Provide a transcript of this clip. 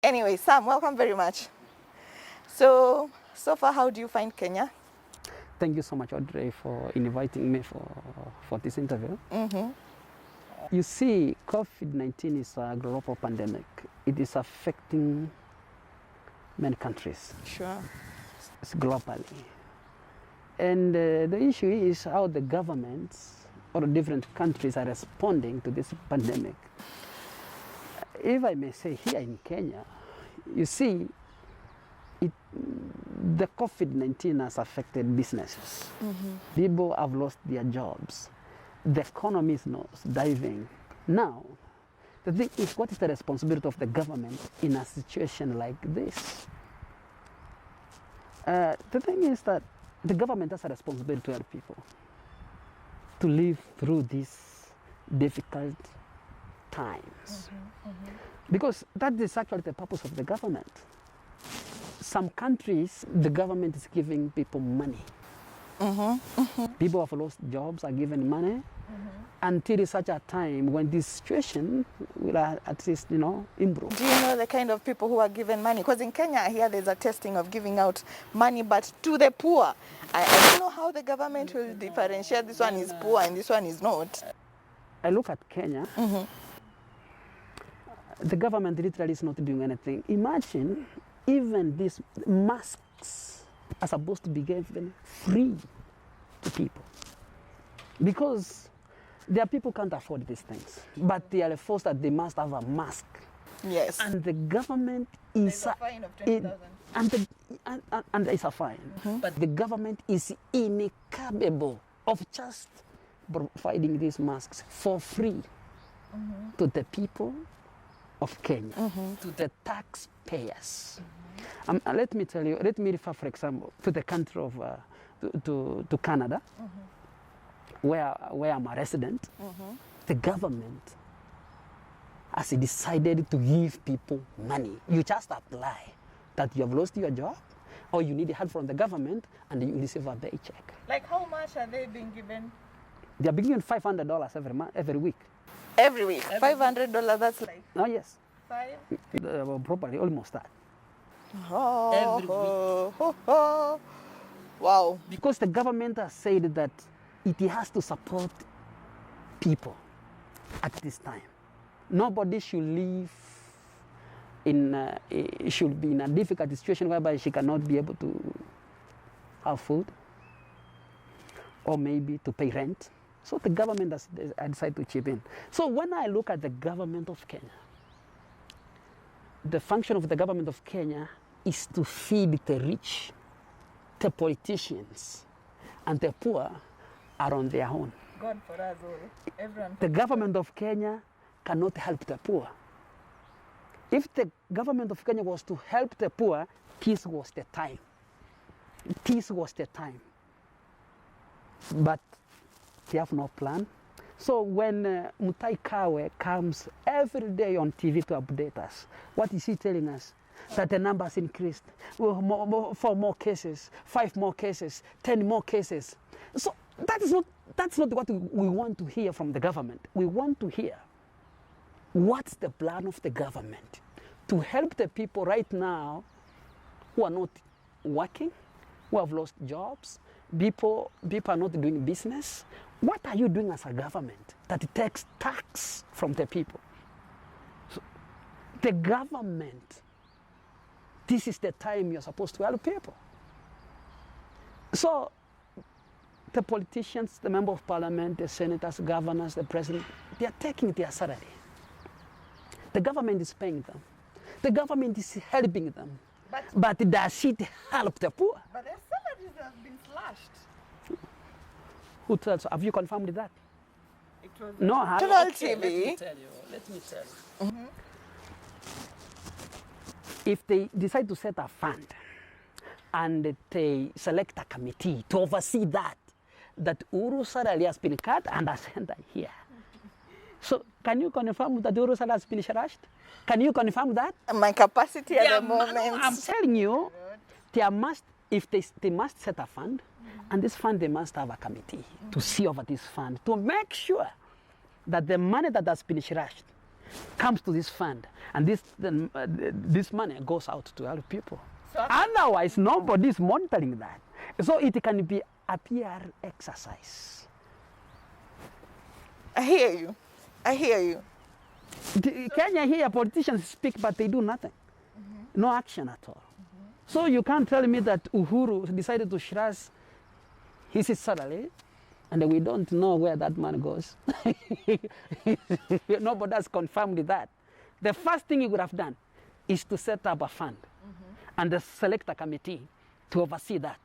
Anyway, Sam, welcome very much. So far, how do you find Kenya? Thank you so much, Audrey, for inviting me for this interview. You see, COVID-19 is a global pandemic. It is affecting many countries. Sure. It's globally. And the issue is how the governments or different countries are responding to this pandemic. If I may say, here in Kenya, you see, the COVID-19 has affected businesses. People have lost their jobs. The economy is not diving. Now, the thing is, what is the responsibility of the government in a situation like this? The thing is that the government has a responsibility to help people to live through these difficult times. Because that is actually the purpose of the government. Some countries, the government is giving people money. People have lost jobs are given money until such a time when this situation will at least, improve. Do you know the kind of people who are given money? Because in Kenya, here there's a testing of giving out money, but to the poor. I don't know how the government will differentiate this one is poor and this one is not. I look at Kenya. The government literally is not doing anything. Imagine even these masks are supposed to be given free to people. Because there are people who can't afford these things, but they are forced that they must have a mask. Yes. And the government is a fine of 20,000. And it's a fine. But the government is incapable of just providing these masks for free to the people of Kenya, to the taxpayers. Let me tell you, let me refer, for example, to the country of, to Canada, where I'm a resident. The government has decided to give people money. You just apply that you have lost your job or you need help from the government and you receive a paycheck. Like how much are they being given? They are being given $500 every week. Every week? $500, that's like? Oh, yes. 5? Probably almost that. Every week. Wow. Because the government has said that it has to support people at this time. Nobody should live should be in a difficult situation whereby she cannot be able to have food or maybe to pay rent. So the government has decided to chip in. So when I look at the government of Kenya, the function of the government of Kenya is to feed the rich. The politicians and the poor are on their own. God for us all. Everyone. The government of Kenya cannot help the poor. If the government of Kenya was to help the poor, this was the time. This was the time. But they have no plan. So when Mutai Kawe comes every day on TV to update us, what is he telling us? That the numbers increased, 4 more cases, 5 more cases, 10 more cases. So that's not what we want to hear from the government. We want to hear what's the plan of the government to help the people right now who are not working, who have lost jobs, people are not doing business. What are you doing as a government that takes tax from the people? So the government, this is the time you're supposed to help people. So the politicians, the member of parliament, the senators, governors, the president, they are taking their salary. The government is paying them. The government is helping them. But does it help the poor? But their salaries have been slashed. Who tells you? Have you confirmed that? It was No, national okay, TV. Let me tell you. If they decide to set a fund and they select a committee to oversee that Uru salary has been cut and has entered here. So can you confirm that Uru salary has been slashed? Can you confirm that? My capacity at the moment. I'm telling you, they must set a fund, and this fund they must have a committee to see over this fund to make sure that the money that has been slashed comes to this fund, and this money goes out to help people. So Otherwise, nobody is monitoring that. So it can be a PR exercise. I hear you. I hear you. Kenya here, politicians speak, but they do nothing. No action at all. So you can't tell me that Uhuru decided to slash his salary, and we don't know where that money goes. Nobody has confirmed that. The first thing he would have done is to set up a fund and select a committee to oversee that.